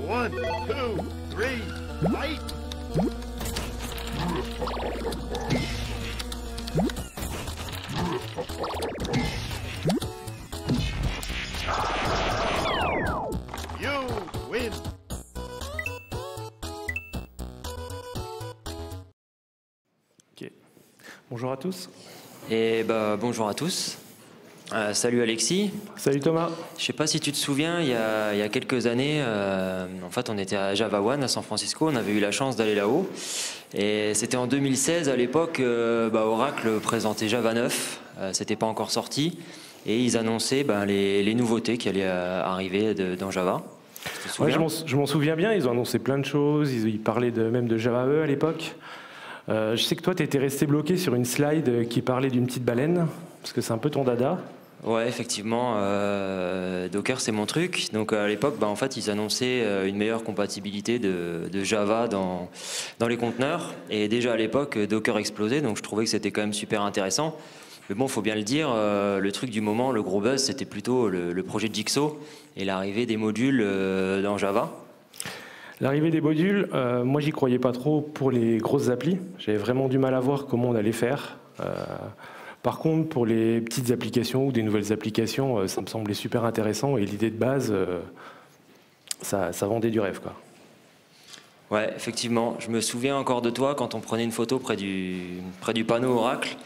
1, 2, 3, fight! You win! Ok. Bonjour à tous. Et bonjour à tous. Salut Alexis. Salut Thomas. Je sais pas si tu te souviens, il y a quelques années, en fait, on était à Java One à San Francisco. On avait eu la chance d'aller là-haut. Et c'était en 2016. À l'époque, Oracle présentait Java 9. C'était pas encore sorti. Et ils annonçaient les nouveautés qui allaient arriver dans Java. Ouais, je m'en souviens bien. Ils ont annoncé plein de choses. Ils parlaient même de Java E à l'époque. Je sais que toi, tu étais resté bloqué sur une slide qui parlait d'une petite baleine, parce que c'est un peu ton dada. Ouais, effectivement, Docker, c'est mon truc. Donc à l'époque, en fait, ils annonçaient une meilleure compatibilité de Java dans les conteneurs. Et déjà à l'époque, Docker explosait, donc je trouvais que c'était quand même super intéressant. Mais bon, il faut bien le dire, le truc du moment, le gros buzz, c'était plutôt le projet de Jigsaw et l'arrivée des modules dans Java. L'arrivée des modules, moi j'y croyais pas trop pour les grosses applis. J'avais vraiment du mal à voir comment on allait faire. Par contre, pour les petites applications ou des nouvelles applications, ça me semblait super intéressant et l'idée de base, ça vendait du rêve, quoi. Ouais, effectivement. Je me souviens encore de toi quand on prenait une photo près du panneau Oracle.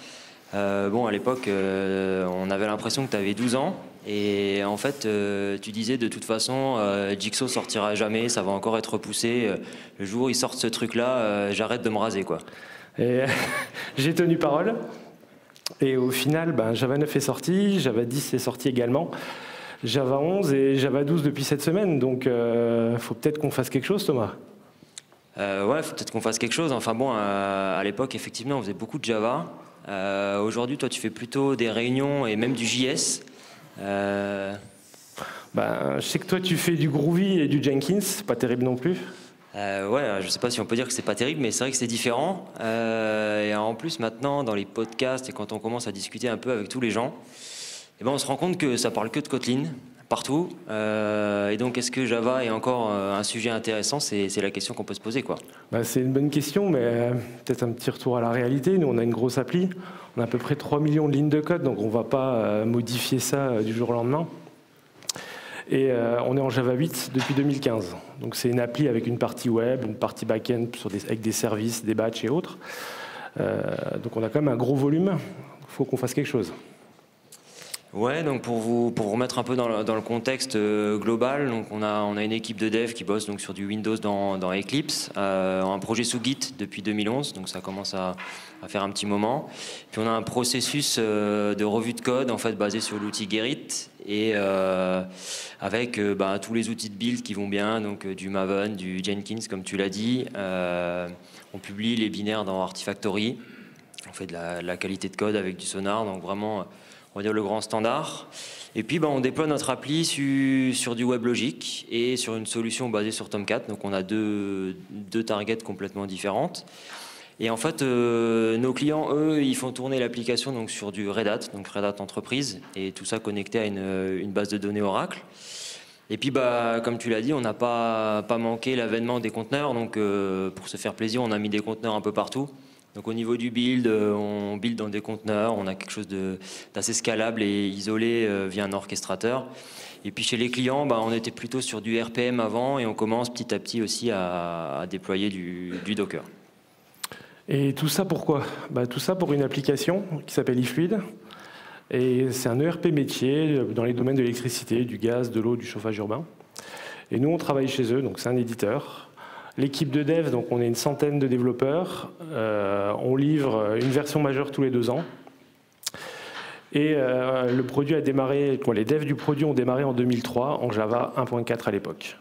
À l'époque, on avait l'impression que tu avais 12 ans. Et en fait, tu disais de toute façon, Jigsaw sortira jamais, ça va encore être repoussé. Le jour où ils sortent ce truc-là, j'arrête de me raser, quoi. Et j'ai tenu parole. Et au final, Java 9 est sorti, Java 10 est sorti également, Java 11 et Java 12 depuis cette semaine. Donc, faut peut-être qu'on fasse quelque chose, Thomas. Ouais, faut peut-être qu'on fasse quelque chose. Enfin bon, à l'époque, effectivement, on faisait beaucoup de Java. Aujourd'hui, toi, tu fais plutôt des réunions et même du JS. Je sais que toi, tu fais du Groovy et du Jenkins, c'est pas terrible non plus. Ouais, je sais pas si on peut dire que c'est pas terrible, mais c'est vrai que c'est différent. Et en plus, maintenant, dans les podcasts et quand on commence à discuter un peu avec tous les gens, on se rend compte que ça parle que de Kotlin partout. Et donc, est-ce que Java est encore un sujet intéressant? C'est la question qu'on peut se poser, quoi. C'est une bonne question, mais peut-être un petit retour à la réalité. Nous, on a une grosse appli. On a à peu près 3 millions de lignes de code, donc on ne va pas modifier ça du jour au lendemain. Et on est en Java 8 depuis 2015. Donc c'est une appli avec une partie web, une partie back-end avec des services, des batchs et autres. Donc on a quand même un gros volume. Il faut qu'on fasse quelque chose. Ouais, donc pour vous remettre un peu dans le contexte global, donc on a une équipe de dev qui bosse donc sur du Windows dans Eclipse, un projet sous Git depuis 2011, donc ça commence à faire un petit moment. Puis on a un processus de revue de code en fait basé sur l'outil Gerrit et avec tous les outils de build qui vont bien, donc du Maven, du Jenkins comme tu l'as dit. On publie les binaires dans Artifactory, on fait de la qualité de code avec du Sonar, donc vraiment on va dire le grand standard. Et puis on déploie notre appli sur du WebLogic et sur une solution basée sur Tomcat. Donc on a deux targets complètement différentes. Et en fait, nos clients, eux, ils font tourner l'application donc sur du Red Hat, donc Red Hat Entreprise, et tout ça connecté à une base de données Oracle. Et puis, comme tu l'as dit, on n'a pas manqué l'avènement des conteneurs. Donc, pour se faire plaisir, on a mis des conteneurs un peu partout. Donc, au niveau du build, on build dans des conteneurs. On a quelque chose d'assez scalable et isolé via un orchestrateur. Et puis, chez les clients, on était plutôt sur du RPM avant et on commence petit à petit aussi à déployer du Docker. Et tout ça pourquoi? Tout ça pour une application qui s'appelle eFluid. Et c'est un ERP métier dans les domaines de l'électricité, du gaz, de l'eau, du chauffage urbain. Et nous, on travaille chez eux, donc c'est un éditeur. L'équipe de dev, donc on est une centaine de développeurs. On livre une version majeure tous les 2 ans. Et le produit a démarré, les devs du produit ont démarré en 2003 en Java 1.4 à l'époque.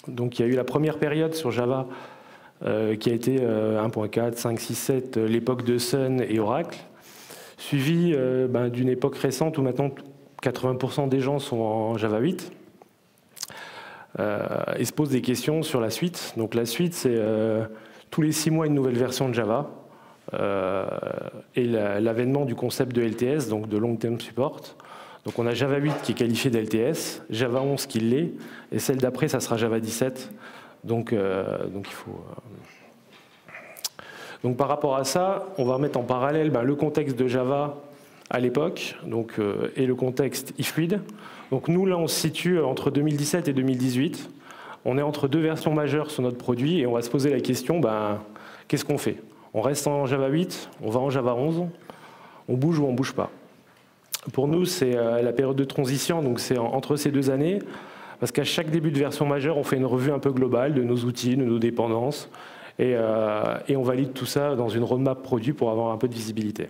Donc il y a eu la première période sur Java qui a été 1.4, 5, 6, 7, l'époque de Sun et Oracle. Suivi d'une époque récente où maintenant 80% des gens sont en Java 8 et se posent des questions sur la suite. Donc la suite, c'est tous les 6 mois une nouvelle version de Java et l'avènement du concept de LTS, donc de Long Term Support. Donc on a Java 8 qui est qualifié d'LTS, Java 11 qui l'est, et celle d'après, ça sera Java 17. Donc il faut... Donc par rapport à ça, on va remettre en parallèle le contexte de Java à l'époque et le contexte eFluid. Donc nous, là, on se situe entre 2017 et 2018. On est entre deux versions majeures sur notre produit et on va se poser la question, qu'est-ce qu'on fait? On reste en Java 8, on va en Java 11, on bouge ou on ne bouge pas? Pour nous, c'est la période de transition, donc c'est entre ces 2 années, parce qu'à chaque début de version majeure, on fait une revue un peu globale de nos outils, de nos dépendances, et on valide tout ça dans une roadmap produit pour avoir un peu de visibilité.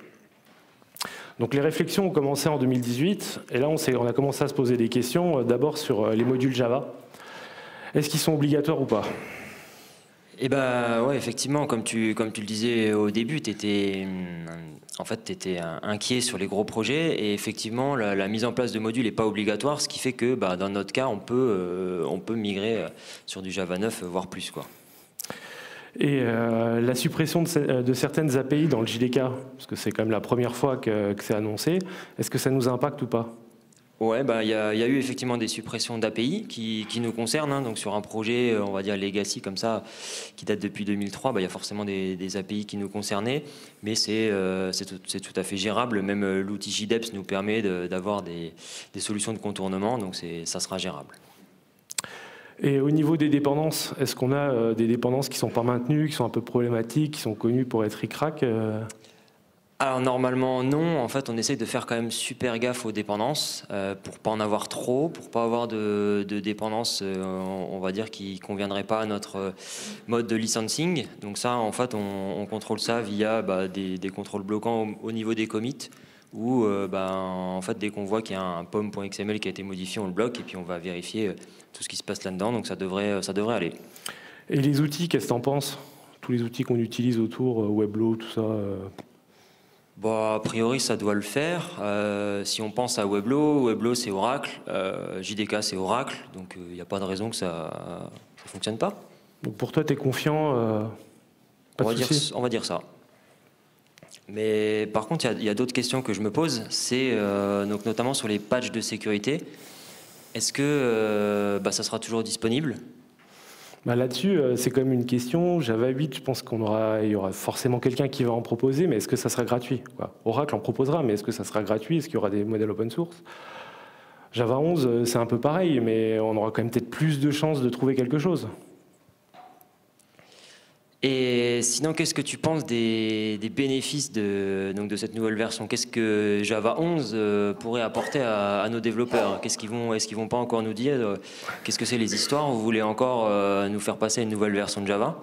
Donc les réflexions ont commencé en 2018, et là on a commencé à se poser des questions, d'abord sur les modules Java. Est-ce qu'ils sont obligatoires ou pas? Eh ben ouais, effectivement, comme tu le disais au début, tu étais inquiet sur les gros projets, et effectivement la mise en place de modules n'est pas obligatoire, ce qui fait que dans notre cas on peut migrer sur du Java 9, voire plus, quoi. Et la suppression de certaines API dans le JDK, parce que c'est quand même la première fois que c'est annoncé, est-ce que ça nous impacte ou pas? Ouais, il y a eu effectivement des suppressions d'API qui nous concernent, hein. Donc sur un projet, on va dire legacy comme ça, qui date depuis 2003, il y a forcément des API qui nous concernaient, mais c'est tout à fait gérable. Même l'outil JDEPS nous permet d'avoir des solutions de contournement, donc ça sera gérable. Et au niveau des dépendances, est-ce qu'on a des dépendances qui ne sont pas maintenues, qui sont un peu problématiques, qui sont connues pour être ric-rac? Alors normalement non, en fait on essaye de faire quand même super gaffe aux dépendances pour pas en avoir trop, pour pas avoir de dépendances on va dire qui conviendraient pas à notre mode de licensing. Donc ça en fait on contrôle ça via des contrôles bloquants au niveau des commits, où en fait dès qu'on voit qu'il y a un pom.xml qui a été modifié, on le bloque et puis on va vérifier tout ce qui se passe là-dedans, donc ça devrait aller. Et les outils, qu'est-ce que tu en penses? Tous les outils qu'on utilise autour, Weblo, tout ça a priori, ça doit le faire. Si on pense à Weblo c'est Oracle, JDK c'est Oracle, donc il n'y a pas de raison que ça ne fonctionne pas. Donc pour toi, tu es confiant on va dire ça. Mais par contre, il y a d'autres questions que je me pose, c'est donc notamment sur les patchs de sécurité. Est-ce que ça sera toujours disponible? Là-dessus, c'est quand même une question. Java 8, je pense qu'il y aura forcément quelqu'un qui va en proposer, mais est-ce que ça sera gratuit? Oracle en proposera, mais est-ce que ça sera gratuit? Est-ce qu'il y aura des modèles open source? Java 11, c'est un peu pareil, mais on aura quand même peut-être plus de chances de trouver quelque chose. Et sinon, qu'est-ce que tu penses des bénéfices de cette nouvelle version? Qu'est-ce que Java 11 pourrait apporter à nos développeurs? Est-ce qu'ils vont pas encore nous dire qu'est-ce que c'est les histoires? Vous voulez encore nous faire passer une nouvelle version de Java?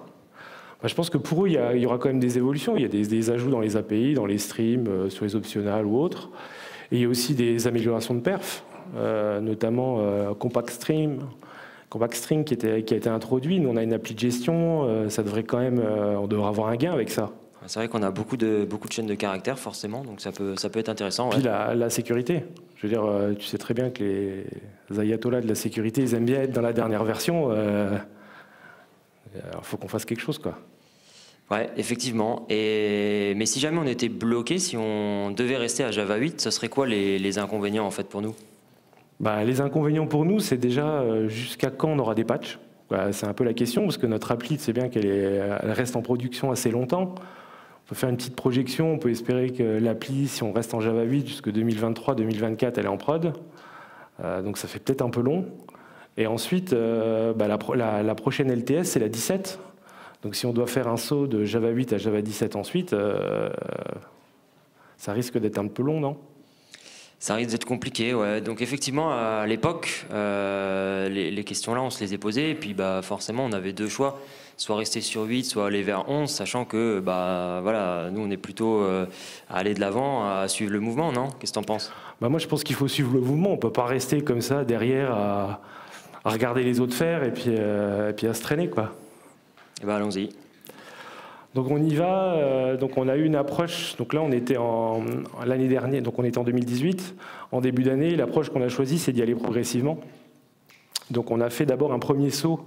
Je pense que pour eux, il y aura quand même des évolutions. Il y a des ajouts dans les API, dans les streams, sur les optionales ou autres. Et il y a aussi des améliorations de perf, notamment Compact String qui a été introduit. Nous, on a une appli de gestion, ça devrait quand même, on devrait avoir un gain avec ça. C'est vrai qu'on a beaucoup de chaînes de caractères, forcément, donc ça peut être intéressant. Puis la sécurité. Je veux dire, tu sais très bien que les ayatollahs de la sécurité, ils aiment bien être dans la dernière version. Il faut qu'on fasse quelque chose, quoi. Ouais, effectivement. Mais si jamais on était bloqué, si on devait rester à Java 8, ce serait quoi les inconvénients en fait pour nous? Les inconvénients pour nous, c'est déjà jusqu'à quand on aura des patchs. C'est un peu la question, parce que notre appli, c'est bien qu'elle reste en production assez longtemps. On peut faire une petite projection, on peut espérer que l'appli, si on reste en Java 8 jusqu'en 2023-2024, elle est en prod. Donc ça fait peut-être un peu long. Et ensuite, la prochaine LTS, c'est la 17. Donc si on doit faire un saut de Java 8 à Java 17 ensuite, ça risque d'être un peu long, non ? Ça risque d'être compliqué, ouais. Donc effectivement, à l'époque, les questions-là, on se les est posées. Et puis forcément, on avait deux choix. Soit rester sur 8, soit aller vers 11, sachant que voilà, nous, on est plutôt à aller de l'avant, à suivre le mouvement, non ? Qu'est-ce que tu en penses ? Moi, je pense qu'il faut suivre le mouvement. On ne peut pas rester comme ça, derrière, à regarder les autres faire et puis à se traîner, quoi. Et allons-y. Donc on y va, donc on a eu une approche, donc là on était l'année dernière, donc on était en 2018, en début d'année, l'approche qu'on a choisie c'est d'y aller progressivement. Donc on a fait d'abord un premier saut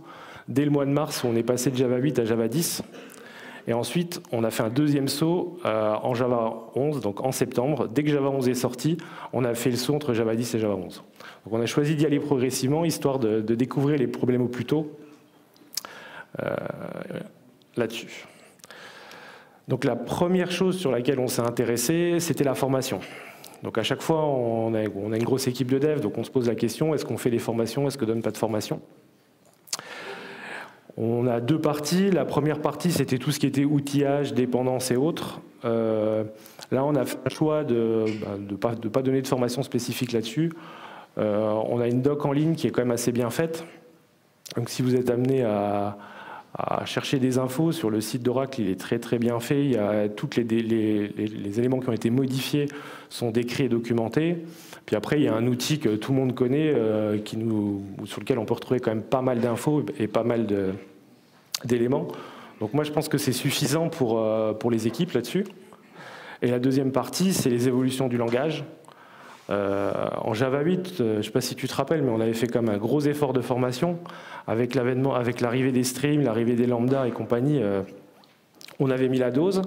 dès le mois de mars où on est passé de Java 8 à Java 10, Et ensuite, on a fait un deuxième saut en Java 11, donc en septembre. Dès que Java 11 est sorti, on a fait le saut entre Java 10 et Java 11. Donc on a choisi d'y aller progressivement, histoire de découvrir les problèmes au plus tôt là-dessus. Donc la première chose sur laquelle on s'est intéressé, c'était la formation. Donc à chaque fois, on a une grosse équipe de dev, donc on se pose la question, est-ce qu'on fait des formations, est-ce qu'on donne pas de formation? On a deux parties. La première partie, c'était tout ce qui était outillage, dépendance et autres. Là, on a fait le choix de ne pas donner de formation spécifique là-dessus. On a une doc en ligne qui est quand même assez bien faite. Donc si vous êtes amené à chercher des infos sur le site d'Oracle, il est très très bien fait. Il y a tous les éléments qui ont été modifiés sont décrits et documentés. Puis après, il y a un outil que tout le monde connaît, sur lequel on peut retrouver quand même pas mal d'infos et pas mal d'éléments. Donc moi, je pense que c'est suffisant pour les équipes là-dessus. Et la deuxième partie, c'est les évolutions du langage. En Java 8, je ne sais pas si tu te rappelles, mais on avait fait comme un gros effort de formation avec l'arrivée des streams, l'arrivée des lambda et compagnie. On avait mis la dose.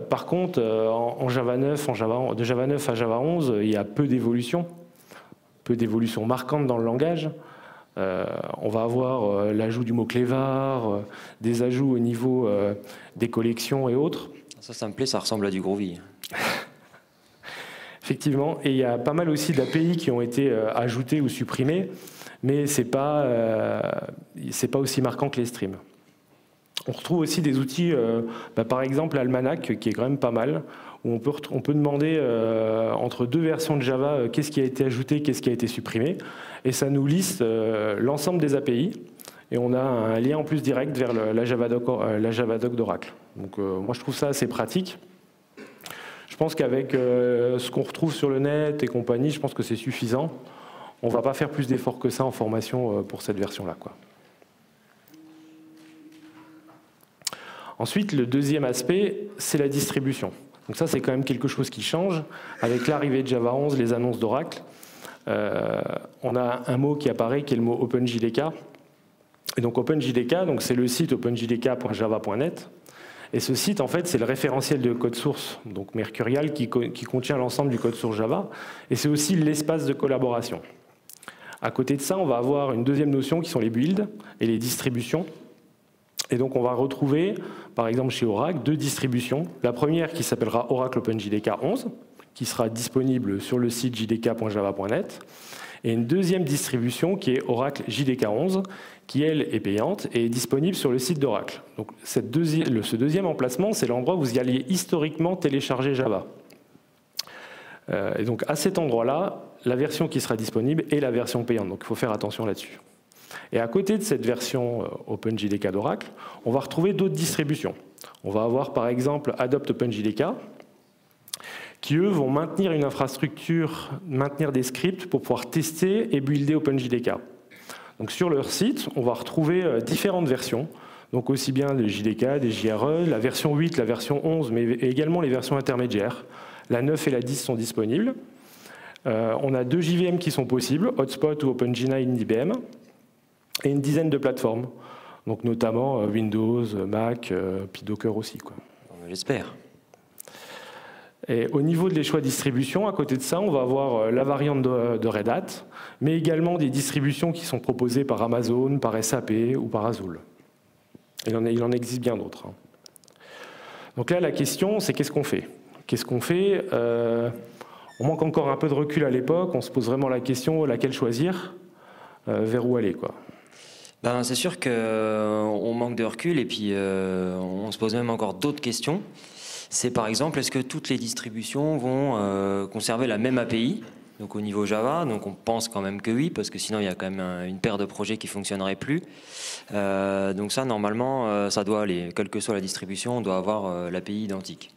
Par contre, en Java 9, de Java 9 à Java 11, il y a peu d'évolutions marquantes dans le langage. On va avoir l'ajout du mot-clé var, des ajouts au niveau des collections et autres. Ça me plaît, ça ressemble à du Groovy. Effectivement, et il y a pas mal aussi d'API qui ont été ajoutés ou supprimés, mais c'est pas aussi marquant que les streams. On retrouve aussi des outils, par exemple Almanac, qui est quand même pas mal, où on peut demander entre deux versions de Java qu'est-ce qui a été ajouté, qu'est-ce qui a été supprimé, et ça nous liste l'ensemble des API, et on a un lien en plus direct vers la Javadoc d'Oracle. Donc moi je trouve ça assez pratique. Je pense qu'avec ce qu'on retrouve sur le net et compagnie, je pense que c'est suffisant. On ne va pas faire plus d'efforts que ça en formation pour cette version-là, quoi. Ensuite, le deuxième aspect, c'est la distribution. Donc ça, c'est quand même quelque chose qui change. Avec l'arrivée de Java 11, les annonces d'Oracle, on a un mot qui apparaît, qui est le mot OpenJDK. Et donc OpenJDK, c'est le site openjdk.java.net. Et ce site, en fait, c'est le référentiel de code source, donc Mercurial, qui contient l'ensemble du code source Java. Et c'est aussi l'espace de collaboration. À côté de ça, on va avoir une deuxième notion qui sont les builds et les distributions. Et donc, on va retrouver, par exemple, chez Oracle, deux distributions. La première qui s'appellera Oracle OpenJDK 11, qui sera disponible sur le site jdk.java.net. Et une deuxième distribution qui est Oracle JDK 11, qui, elle, est payante et est disponible sur le site d'Oracle. Donc, ce deuxième emplacement, c'est l'endroit où vous y alliez historiquement télécharger Java. Et donc, à cet endroit-là, la version qui sera disponible est la version payante. Donc, il faut faire attention là-dessus. Et à côté de cette version OpenJDK d'Oracle, on va retrouver d'autres distributions. On va avoir, par exemple, Adopt OpenJDK, qui, eux, vont maintenir une infrastructure, maintenir des scripts pour pouvoir tester et builder OpenJDK. Donc sur leur site, on va retrouver différentes versions, donc aussi bien des JDK, des JRE, la version 8, la version 11, mais également les versions intermédiaires. La 9 et la 10 sont disponibles. On a deux JVM qui sont possibles, Hotspot ou OpenG9 IBM, et une dizaine de plateformes, donc notamment Windows, Mac, puis Docker aussi, quoi. J'espère. Et au niveau des choix de distribution, à côté de ça, on va avoir la variante de Red Hat, mais également des distributions qui sont proposées par Amazon, par SAP ou par Azul. Il en existe bien d'autres. Donc là, la question, c'est qu'est-ce qu'on fait? Qu'est-ce qu'on fait? On manque encore un peu de recul à l'époque, on se pose vraiment la question, laquelle choisir, vers où aller, quoi. C'est sûr qu'on manque de recul et puis on se pose même encore d'autres questions. C'est par exemple, est-ce que toutes les distributions vont conserver la même API, donc au niveau Java? Donc on pense quand même que oui, parce que sinon il y a quand même une paire de projets qui ne fonctionneraient plus. Donc ça, normalement, ça doit aller. Quelle que soit la distribution, on doit avoir l'API identique.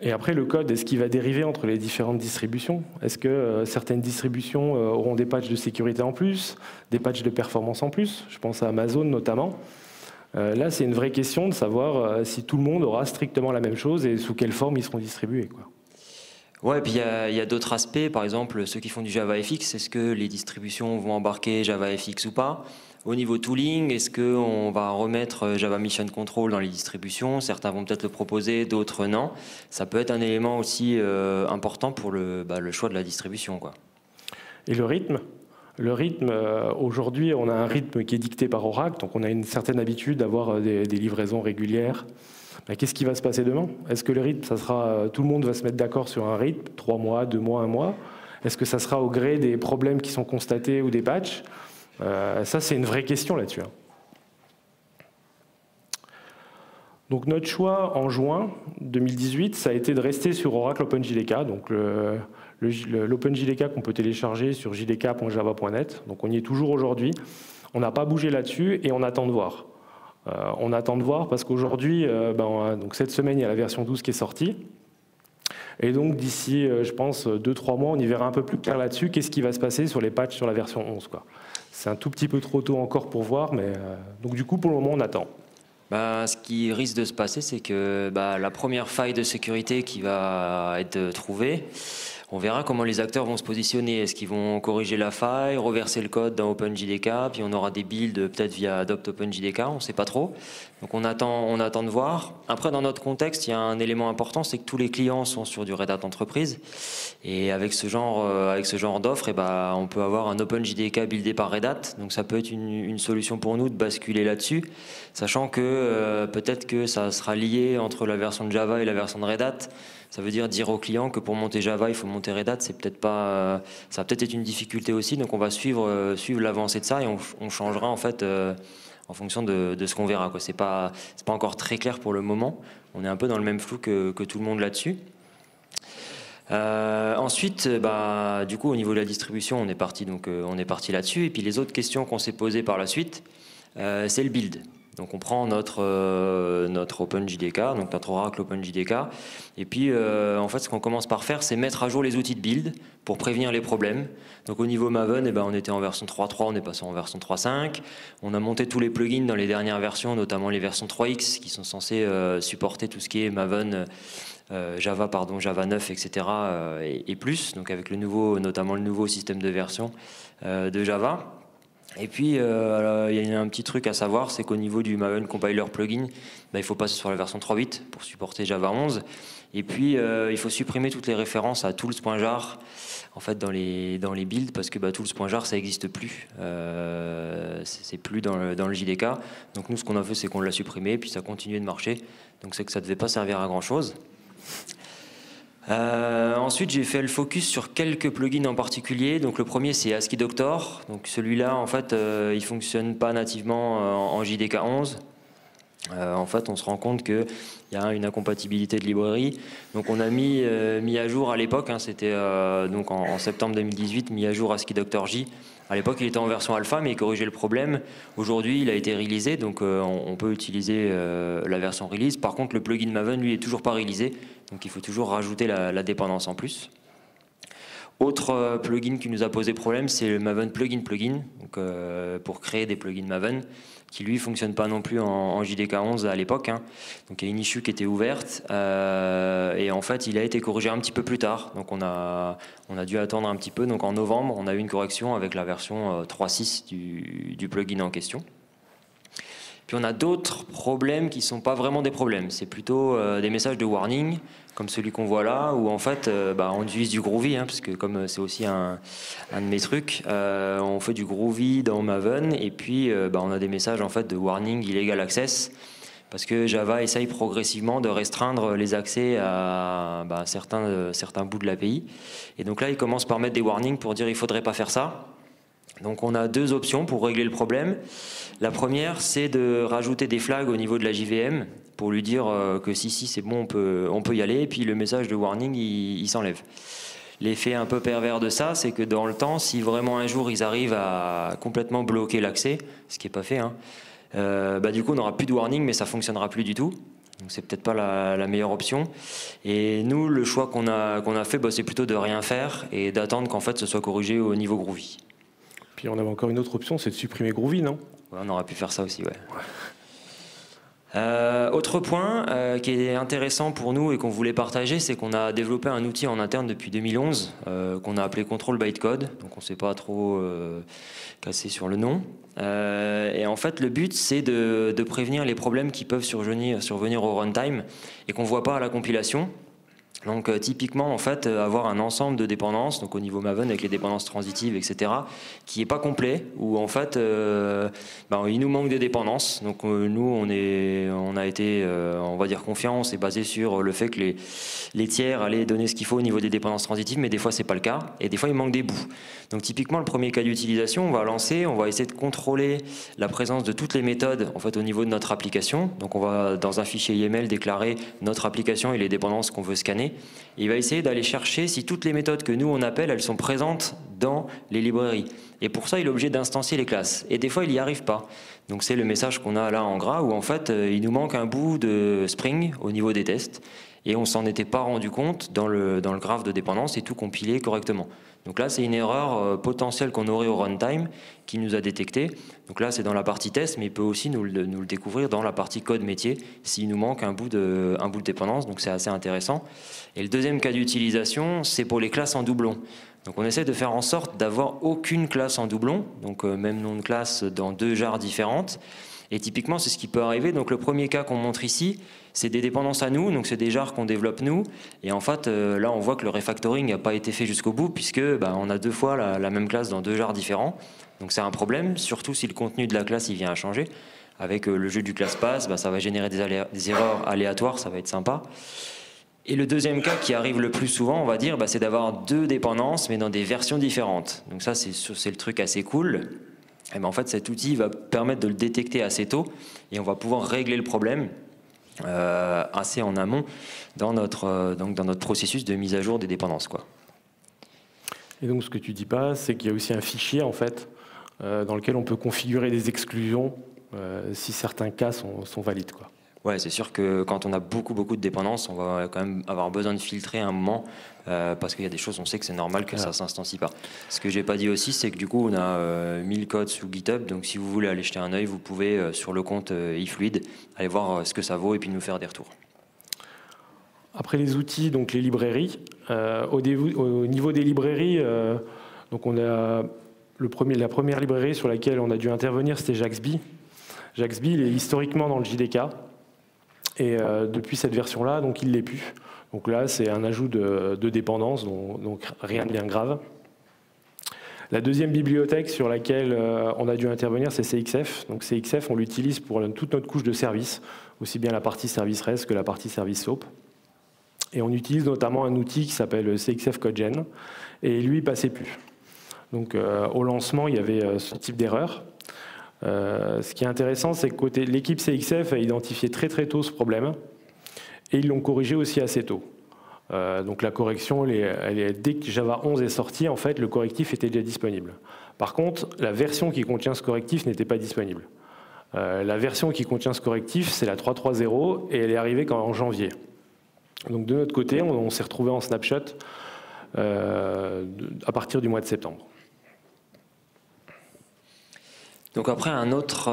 Et après, le code, est-ce qu'il va dériver entre les différentes distributions? Est-ce que certaines distributions auront des patchs de sécurité en plus, des patchs de performance en plus? Je pense à Amazon notamment. Là, c'est une vraie question de savoir si tout le monde aura strictement la même chose et sous quelle forme ils seront distribués, quoi. Ouais, et puis il y a d'autres aspects, par exemple ceux qui font du JavaFX, est-ce que les distributions vont embarquer JavaFX ou pas? Au niveau tooling, est-ce qu'on va remettre Java Mission Control dans les distributions? Certains vont peut-être le proposer, d'autres non. Ça peut être un élément aussi important pour le choix de la distribution, quoi. Et le rythme? Le rythme, aujourd'hui, on a un rythme qui est dicté par Oracle, donc on a une certaine habitude d'avoir des livraisons régulières. Qu'est-ce qui va se passer demain? Est-ce que le rythme, ça sera, tout le monde va se mettre d'accord sur un rythme, 3 mois, 2 mois, 1 mois? Est-ce que ça sera au gré des problèmes qui sont constatés ou des patchs? Ça, c'est une vraie question là-dessus. Donc notre choix en juin 2018, ça a été de rester sur Oracle OpenJDK, donc l'OpenJDK qu'on peut télécharger sur jdk.java.net. Donc on y est toujours aujourd'hui. On n'a pas bougé là-dessus et on attend de voir. On attend de voir parce qu'aujourd'hui, donc cette semaine, il y a la version 12 qui est sortie. Et donc d'ici, je pense, 2-3 mois, on y verra un peu plus clair là-dessus. Qu'est-ce qui va se passer sur les patchs sur la version 11, quoi. C'est un tout petit peu trop tôt encore pour voir, mais donc du coup, pour le moment, on attend. Ce qui risque de se passer, c'est que la première faille de sécurité qui va être trouvée, on verra comment les acteurs vont se positionner. Est-ce qu'ils vont corriger la faille, reverser le code dans OpenJDK, puis on aura des builds peut-être via Adopt OpenJDK, on ne sait pas trop. Donc on attend de voir. Après, dans notre contexte, il y a un élément important, c'est que tous les clients sont sur du Red Hat Enterprise. Et avec ce genre d'offre, on peut avoir un OpenJDK buildé par Red Hat. Donc ça peut être une solution pour nous de basculer là-dessus, sachant que peut-être que ça sera lié entre la version de Java et la version de Red Hat. Ça veut dire au client que pour monter Java, il faut monter Red Hat. C'est peut-être pas, ça va peut-être être une difficulté aussi. Donc on va suivre l'avancée de ça et on changera en fait en fonction de ce qu'on verra, quoi. C'est pas encore très clair pour le moment. On est un peu dans le même flou que tout le monde là-dessus. Ensuite, du coup, au niveau de la distribution, on est parti là-dessus. Et puis les autres questions qu'on s'est posées par la suite, c'est le build. Donc on prend notre OpenJDK, donc notre Oracle OpenJDK, et puis en fait ce qu'on commence par faire, c'est mettre à jour les outils de build pour prévenir les problèmes. Donc au niveau Maven, on était en version 3.3, on est passé en version 3.5. On a monté tous les plugins dans les dernières versions, notamment les versions 3X qui sont censées supporter tout ce qui est Maven, Java 9, etc. Et plus, donc avec notamment le nouveau système de version de Java. Et puis, il y a un petit truc à savoir, c'est qu'au niveau du Maven Compiler plugin, il faut passer sur la version 3.8 pour supporter Java 11. Et puis, il faut supprimer toutes les références à tools.jar en fait, dans les builds, parce que tools.jar, ça n'existe plus. C'est plus dans le JDK. Donc nous, ce qu'on a fait, c'est qu'on l'a supprimé, puis ça a continué de marcher. Donc c'est que ça ne devait pas servir à grand-chose. Ensuite, j'ai fait le focus sur quelques plugins en particulier. Donc le premier, c'est ASCII Doctor. Donc celui-là, en fait, il fonctionne pas nativement en JDK 11. En fait, on se rend compte qu'il y a une incompatibilité de librairie. Donc on a mis à jour à l'époque, c'était donc en septembre 2018, mis à jour ASCII Doctor J. À l'époque, il était en version alpha, mais il corrigeait le problème. Aujourd'hui, il a été releasé, donc on peut utiliser la version release. Par contre, le plugin Maven, lui, est toujours pas releasé, donc il faut toujours rajouter la dépendance en plus. Autre plugin qui nous a posé problème, c'est le Maven plugin, donc, pour créer des plugins Maven, qui lui fonctionne pas non plus en JDK 11 à l'époque. Donc il y a une issue qui était ouverte et en fait il a été corrigé un petit peu plus tard. Donc on a dû attendre un petit peu. Donc en novembre, on a eu une correction avec la version 3.6 du plugin en question. Puis on a d'autres problèmes qui ne sont pas vraiment des problèmes. C'est plutôt des messages de warning, comme celui qu'on voit là, où en fait on utilise du Groovy, parce que comme c'est aussi un de mes trucs, on fait du Groovy dans Maven, et puis on a des messages en fait de warning illegal access, parce que Java essaye progressivement de restreindre les accès à certains bouts de l'API. Et donc là, il commence par mettre des warnings pour dire il ne faudrait pas faire ça. Donc on a deux options pour régler le problème. La première, c'est de rajouter des flags au niveau de la JVM pour lui dire que si c'est bon, on peut y aller, et puis le message de warning, il s'enlève. L'effet un peu pervers de ça, c'est que dans le temps, si vraiment un jour ils arrivent à complètement bloquer l'accès, ce qui n'est pas fait, du coup on n'aura plus de warning, mais ça ne fonctionnera plus du tout. Donc c'est peut-être pas la meilleure option. Et nous, le choix qu'on a fait, c'est plutôt de rien faire et d'attendre qu'en fait ce soit corrigé au niveau Groovy. Puis on avait encore une autre option, c'est de supprimer Groovy, non ? Ouais, on aurait pu faire ça aussi, ouais. Autre point qui est intéressant pour nous et qu'on voulait partager, c'est qu'on a développé un outil en interne depuis 2011 qu'on a appelé Control Bytecode, donc on ne s'est pas trop cassé sur le nom. Et en fait, le but, c'est de prévenir les problèmes qui peuvent survenir au runtime et qu'on ne voit pas à la compilation. Donc typiquement, en fait, avoir un ensemble de dépendances, donc au niveau Maven avec les dépendances transitives, etc., qui n'est pas complet, où en fait, il nous manque des dépendances. Donc nous, on a été, on va dire, confiants, on s'est basé sur le fait que les tiers allaient donner ce qu'il faut au niveau des dépendances transitives, mais des fois, c'est pas le cas, et des fois, il manque des bouts. Donc typiquement, le premier cas d'utilisation, on va essayer de contrôler la présence de toutes les méthodes, en fait, au niveau de notre application. Donc on va, dans un fichier YAML, déclarer notre application et les dépendances qu'on veut scanner. Il va essayer d'aller chercher si toutes les méthodes que nous on appelle, elles sont présentes dans les librairies. Et pour ça, il est obligé d'instancier les classes. Et des fois, il n'y arrive pas. Donc c'est le message qu'on a là en gras, où en fait, il nous manque un bout de Spring au niveau des tests. Et on s'en était pas rendu compte dans le graphe de dépendance et tout compilé correctement. Donc là, c'est une erreur potentielle qu'on aurait au runtime qui nous a détecté. Donc là, c'est dans la partie test, mais il peut aussi nous le découvrir dans la partie code métier s'il nous manque un bout de dépendance. Donc c'est assez intéressant. Et le deuxième cas d'utilisation, c'est pour les classes en doublon. Donc on essaie de faire en sorte d'avoir aucune classe en doublon, donc même nom de classe dans 2 jars différentes. Et typiquement, c'est ce qui peut arriver. Donc le premier cas qu'on montre ici, c'est des dépendances à nous, donc c'est des jars qu'on développe nous. Et en fait, là, on voit que le refactoring n'a pas été fait jusqu'au bout, puisque on a 2 fois la même classe dans 2 jars différents. Donc c'est un problème, surtout si le contenu de la classe il vient à changer. Avec le jeu du ClassPass, ça va générer des erreurs aléatoires, ça va être sympa. Et le deuxième cas qui arrive le plus souvent, on va dire, c'est d'avoir 2 dépendances, mais dans des versions différentes. Donc ça, c'est le truc assez cool. Et en fait, cet outil va permettre de le détecter assez tôt et on va pouvoir régler le problème assez en amont dans notre processus de mise à jour des dépendances, quoi. Et donc, ce que tu dis pas, c'est qu'il y a aussi un fichier, en fait, dans lequel on peut configurer des exclusions si certains cas sont valides, quoi. Ouais, c'est sûr que quand on a beaucoup de dépendances, on va quand même avoir besoin de filtrer un moment parce qu'il y a des choses, on sait que c'est normal que ça ne s'instancie pas. Ce que j'ai pas dit aussi, c'est que du coup, on a 1000 codes sous GitHub, donc si vous voulez aller jeter un œil, vous pouvez sur le compte eFluid aller voir ce que ça vaut et puis nous faire des retours. Après les outils, donc les librairies, au niveau des librairies, donc on a la première librairie sur laquelle on a dû intervenir, c'était Jaxby. Jaxby, il est historiquement dans le JDK. Et depuis cette version-là, donc il ne l'est plus. Donc là, c'est un ajout de dépendance, donc rien de bien grave. La deuxième bibliothèque sur laquelle on a dû intervenir, c'est CXF. Donc CXF, on l'utilise pour toute notre couche de service, aussi bien la partie service REST que la partie service SOAP. Et on utilise notamment un outil qui s'appelle CXF CodeGen, et lui, il ne passait plus. Donc au lancement, il y avait ce type d'erreur. Ce qui est intéressant, c'est que l'équipe CXF a identifié très tôt ce problème et ils l'ont corrigé aussi assez tôt. Donc la correction, dès que Java 11 est sorti, en fait, le correctif était déjà disponible. Par contre, la version qui contient ce correctif n'était pas disponible. La version qui contient ce correctif, c'est la 3.3.0 et elle est arrivée en janvier. Donc de notre côté, on s'est retrouvé en snapshot à partir du mois de septembre. Donc après, un autre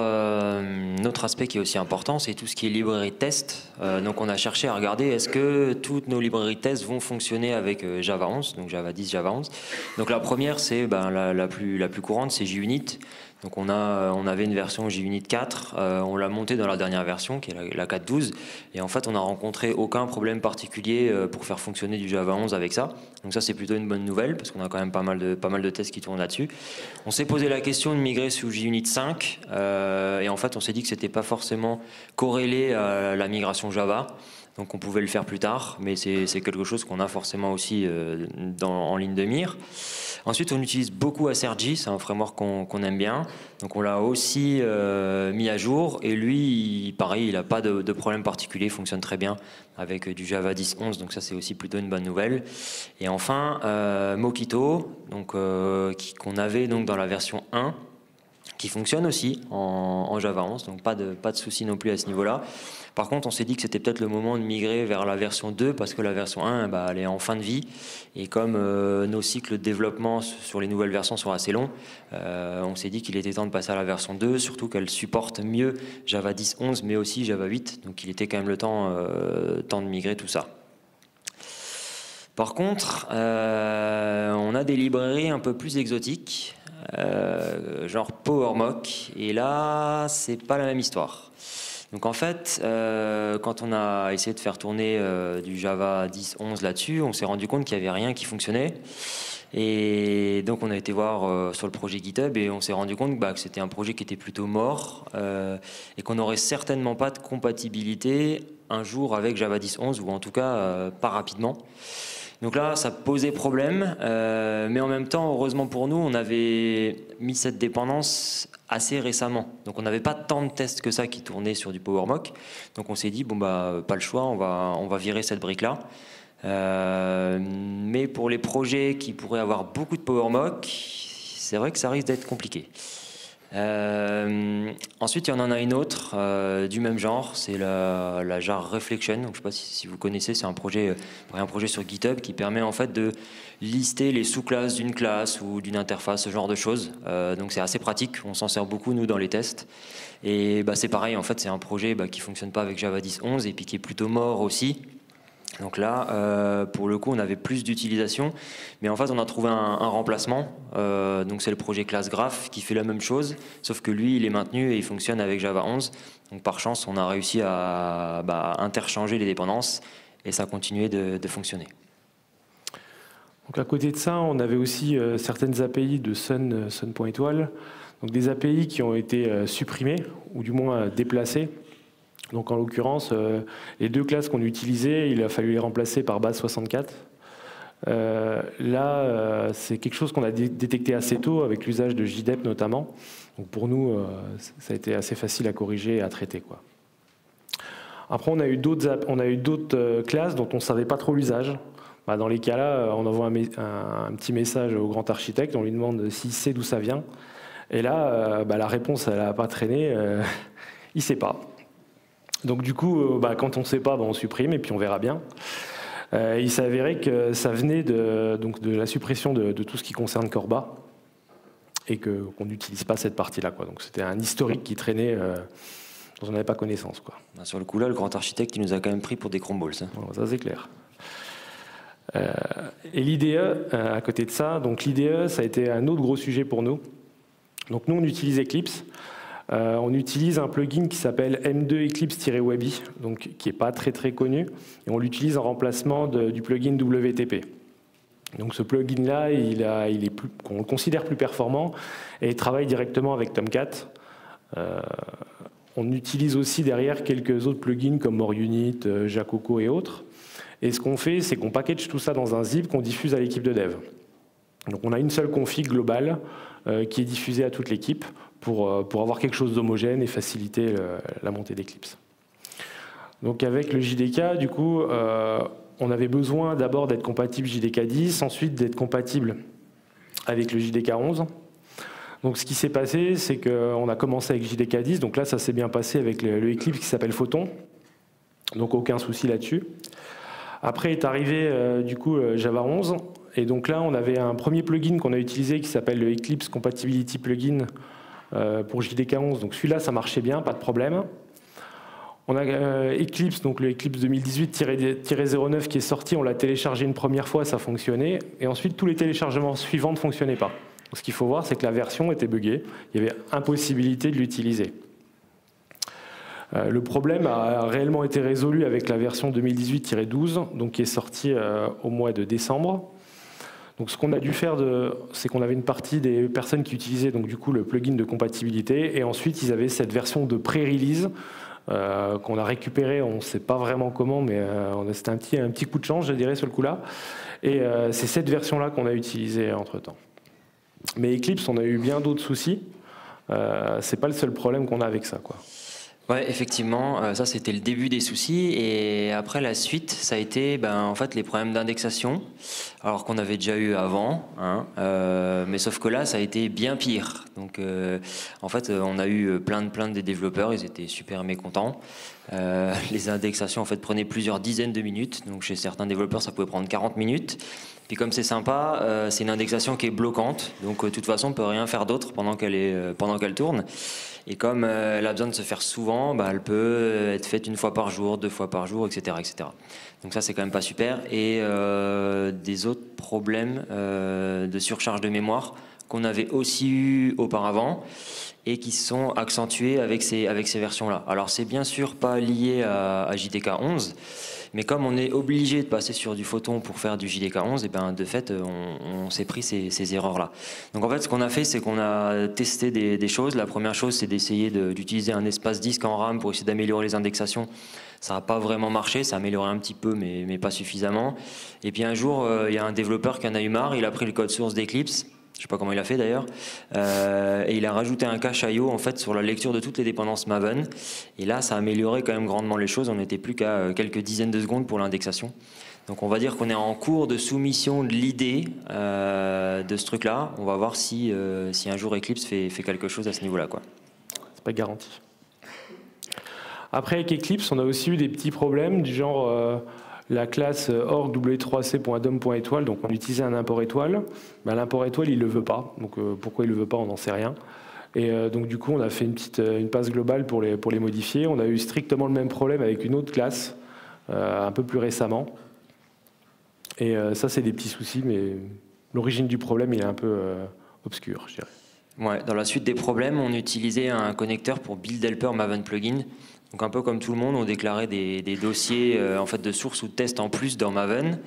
aspect qui est aussi important, c'est tout ce qui est librairie de test. Donc on a cherché à regarder est-ce que toutes nos librairies de test vont fonctionner avec Java 11, donc Java 10, Java 11. Donc la première, c'est la plus courante, c'est JUnit. Donc on avait une version JUnit 4, on l'a montée dans la dernière version qui est la 4.12 et en fait on n'a rencontré aucun problème particulier pour faire fonctionner du Java 11 avec ça. Donc ça c'est plutôt une bonne nouvelle parce qu'on a quand même pas mal de tests qui tournent là-dessus. On s'est posé la question de migrer sous JUnit 5 et en fait on s'est dit que c'était pas forcément corrélé à la migration Java. Donc on pouvait le faire plus tard, mais c'est quelque chose qu'on a forcément aussi en ligne de mire. Ensuite, on utilise beaucoup Assergy, c'est un framework qu'on aime bien. Donc on l'a aussi mis à jour. Et lui, pareil, il n'a pas de problème particulier, il fonctionne très bien avec du Java 10.11. Donc ça, c'est aussi plutôt une bonne nouvelle. Et enfin, Mockito, qu'on avait donc dans la version 1, qui fonctionne aussi en Java 11, donc pas de souci non plus à ce niveau-là. Par contre, on s'est dit que c'était peut-être le moment de migrer vers la version 2 parce que la version 1, elle est en fin de vie. Et comme nos cycles de développement sur les nouvelles versions sont assez longs, on s'est dit qu'il était temps de passer à la version 2, surtout qu'elle supporte mieux Java 10, 11, mais aussi Java 8. Donc il était quand même le temps de migrer tout ça. Par contre, on a des librairies un peu plus exotiques, genre PowerMock, et là, c'est pas la même histoire. Donc en fait, quand on a essayé de faire tourner du Java 10, 11 là-dessus, on s'est rendu compte qu'il n'y avait rien qui fonctionnait. Et donc on a été voir sur le projet GitHub et on s'est rendu compte que c'était un projet qui était plutôt mort et qu'on n'aurait certainement pas de compatibilité un jour avec Java 10, 11, ou en tout cas pas rapidement. Donc là, ça posait problème, mais en même temps, heureusement pour nous, on avait mis cette dépendance assez récemment. Donc on n'avait pas tant de tests que ça qui tournaient sur du PowerMock. Donc on s'est dit, pas le choix, on va virer cette brique-là. Mais pour les projets qui pourraient avoir beaucoup de PowerMock, c'est vrai que ça risque d'être compliqué. Ensuite, il y en a une autre du même genre, c'est la Jar Reflection. Donc, je ne sais pas si vous connaissez, c'est un projet sur GitHub qui permet en fait de lister les sous-classes d'une classe ou d'une interface, ce genre de choses. Donc c'est assez pratique, on s'en sert beaucoup nous dans les tests. Et c'est pareil, en fait c'est un projet qui ne fonctionne pas avec Java 10, 11 et puis qui est plutôt mort aussi. Donc là, pour le coup, on avait plus d'utilisation, mais en fait, on a trouvé un remplacement. Donc c'est le projet ClassGraph qui fait la même chose, sauf que lui, il est maintenu et il fonctionne avec Java 11. Donc par chance, on a réussi à interchanger les dépendances et ça a continué de fonctionner. Donc à côté de ça, on avait aussi certaines API de Sun.Étoile, donc des API qui ont été supprimées ou du moins déplacées. Donc en l'occurrence, les deux classes qu'on utilisait, il a fallu les remplacer par base 64. C'est quelque chose qu'on a détecté assez tôt avec l'usage de JDEP notamment. Donc pour nous, ça a été assez facile à corriger et à traiter, quoi. Après, on a eu d'autres classes dont on ne savait pas trop l'usage. Dans les cas-là, on envoie un petit message au grand architecte, on lui demande s'il sait d'où ça vient. Et là, la réponse, elle n'a pas traîné, il ne sait pas. Donc du coup, quand on ne sait pas, on supprime et puis on verra bien. Il s'est avéré que ça venait de la suppression de tout ce qui concerne Corba et qu'on n'utilise pas cette partie-là, quoi. Donc c'était un historique qui traînait dont on n'avait pas connaissance, quoi. Sur le coup là, le grand architecte, il nous a quand même pris pour des crumbles. Ça c'est clair. Et l'IDE, à côté de ça, donc l'IDE, ça a été un autre gros sujet pour nous. Donc nous, on utilise Eclipse. On utilise un plugin qui s'appelle M2 Eclipse-Webby, donc qui n'est pas très très connu, et on l'utilise en remplacement du plugin WTP. Donc ce plugin-là, on le considère plus performant et il travaille directement avec Tomcat. On utilise aussi derrière quelques autres plugins comme MoreUnit, Jacoco et autres. Et ce qu'on fait, c'est qu'on package tout ça dans un zip qu'on diffuse à l'équipe de dev. Donc on a une seule config globale qui est diffusée à toute l'équipe pour avoir quelque chose d'homogène et faciliter la montée d'Eclipse. Donc avec le JDK, du coup, on avait besoin d'abord d'être compatible JDK 10, ensuite d'être compatible avec le JDK 11. Donc ce qui s'est passé, c'est qu'on a commencé avec JDK 10, donc là ça s'est bien passé avec le Eclipse qui s'appelle Photon, donc aucun souci là-dessus. Après est arrivé du coup Java 11, et donc là on avait un premier plugin qu'on a utilisé qui s'appelle le Eclipse Compatibility Plugin pour JDK 11, donc celui-là ça marchait bien, pas de problème. On a Eclipse, donc le Eclipse 2018-09 qui est sorti, on l'a téléchargé une première fois, ça fonctionnait, et ensuite tous les téléchargements suivants ne fonctionnaient pas. Donc, ce qu'il faut voir, c'est que la version était buggée, il y avait impossibilité de l'utiliser. Le problème a réellement été résolu avec la version 2018-12, donc qui est sortie au mois de décembre. Donc ce qu'on a dû faire, c'est qu'on avait une partie des personnes qui utilisaient donc, du coup, le plugin de compatibilité, et ensuite ils avaient cette version de pré-release qu'on a récupérée, on ne sait pas vraiment comment, mais c'était un petit coup de chance, je dirais, sur le coup-là. Et c'est cette version-là qu'on a utilisée entre-temps. Mais Eclipse, on a eu bien d'autres soucis. C'est pas le seul problème qu'on a avec ça, quoi. Ouais, effectivement, ça c'était le début des soucis, et après la suite, ça a été en fait les problèmes d'indexation, alors qu'on avait déjà eu avant, hein, mais sauf que là, ça a été bien pire. Donc en fait, on a eu plein de développeurs, ils étaient super mécontents. Les indexations en fait prenaient plusieurs dizaines de minutes, donc chez certains développeurs ça pouvait prendre 40 minutes. Puis comme c'est sympa, c'est une indexation qui est bloquante, donc de toute façon on ne peut rien faire d'autre pendant qu'elle tourne. Et comme elle a besoin de se faire souvent, elle peut être faite une fois par jour, 2 fois par jour, etc., etc. Donc ça c'est quand même pas super. Et des autres problèmes de surcharge de mémoire qu'on avait aussi eu auparavant et qui sont accentués avec ces versions-là. Alors c'est bien sûr pas lié à JDK 11, mais comme on est obligé de passer sur du Photon pour faire du JDK 11, et de fait on s'est pris ces erreurs-là. Donc en fait ce qu'on a fait, c'est qu'on a testé des choses. La première chose, c'est d'essayer d'utiliser un espace disque en RAM pour essayer d'améliorer les indexations. Ça n'a pas vraiment marché, ça a amélioré un petit peu, mais pas suffisamment. Et puis un jour, il y a un développeur qui en a eu marre, il a pris le code source d'Eclipse, je ne sais pas comment il a fait d'ailleurs, et il a rajouté un cache I/O en fait sur la lecture de toutes les dépendances Maven. Et là, ça a amélioré quand même grandement les choses. On n'était plus qu'à quelques dizaines de secondes pour l'indexation. Donc on va dire qu'on est en cours de soumission de l'idée de ce truc-là. On va voir si un jour Eclipse fait quelque chose à ce niveau-là, quoi. C'est pas garanti. Après, avec Eclipse, on a aussi eu des petits problèmes du genre la classe org w3c.dom.étoile, donc on utilisait un import étoile. L'import étoile, il ne le veut pas. Donc pourquoi il ne le veut pas, on n'en sait rien. Et donc du coup, on a fait une passe globale pour les modifier. On a eu strictement le même problème avec une autre classe, un peu plus récemment. Et ça, c'est des petits soucis, mais l'origine du problème, il est un peu obscur, je dirais. Ouais, dans la suite des problèmes, on utilisait un connecteur pour Build Helper Maven Plugin. Donc un peu comme tout le monde, on déclarait des dossiers en fait de source ou de test en plus dans Maven.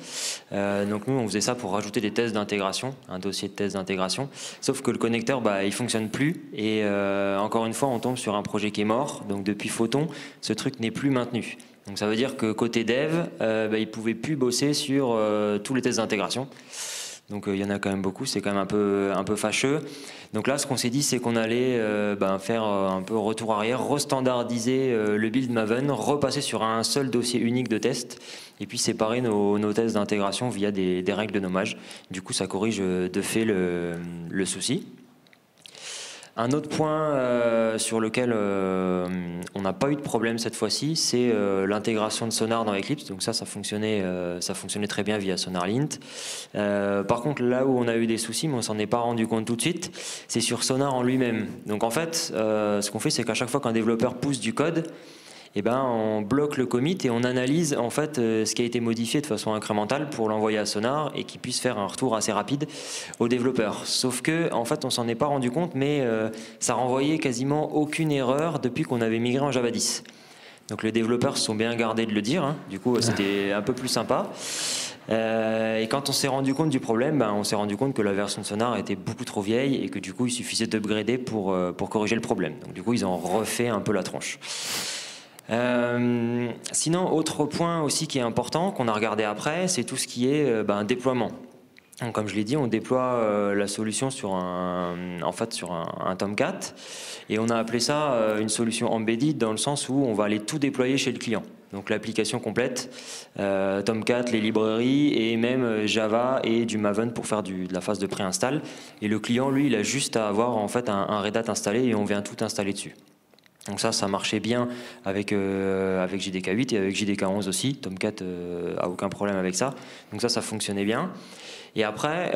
Donc nous, on faisait ça pour rajouter des tests d'intégration, un dossier de tests d'intégration. Sauf que le connecteur, il fonctionne plus. Et encore une fois, on tombe sur un projet qui est mort. Donc depuis Photon, ce truc n'est plus maintenu. Donc ça veut dire que côté dev, ils ne pouvaient plus bosser sur tous les tests d'intégration. Donc il y en a quand même beaucoup, c'est quand même un peu fâcheux. Donc là, ce qu'on s'est dit, c'est qu'on allait faire un peu retour arrière, restandardiser le build Maven, repasser sur un seul dossier unique de test, et puis séparer nos tests d'intégration via des règles de nommage. Du coup, ça corrige de fait le souci. Un autre point sur lequel on n'a pas eu de problème cette fois-ci, c'est l'intégration de Sonar dans Eclipse. Donc ça fonctionnait très bien via SonarLint. Par contre, là où on a eu des soucis, mais on s'en est pas rendu compte tout de suite, c'est sur Sonar en lui-même. Donc en fait, ce qu'on fait, c'est qu'à chaque fois qu'un développeur pousse du code, on bloque le commit et on analyse en fait ce qui a été modifié de façon incrémentale pour l'envoyer à Sonar et qu'il puisse faire un retour assez rapide aux développeurs. Sauf que en fait on s'en est pas rendu compte, mais ça renvoyait quasiment aucune erreur depuis qu'on avait migré en Java 10. Donc les développeurs se sont bien gardés de le dire, hein. Du coup c'était un peu plus sympa. Et quand on s'est rendu compte du problème, on s'est rendu compte que la version de Sonar était beaucoup trop vieille et que du coup il suffisait d'upgrader pour corriger le problème. Donc du coup ils ont refait un peu la tronche. Sinon, autre point aussi qui est important, qu'on a regardé après, c'est tout ce qui est déploiement. Donc, comme je l'ai dit, on déploie la solution sur un Tomcat, et on a appelé ça une solution embedded dans le sens où on va aller tout déployer chez le client. Donc l'application complète, Tomcat, les librairies et même Java et du Maven pour faire de la phase de préinstall. Et le client, lui, il a juste à avoir en fait un Red Hat installé et on vient tout installer dessus. Donc ça marchait bien avec JDK 8 et avec JDK 11 aussi. Tomcat a aucun problème avec ça. Donc ça fonctionnait bien. Et après,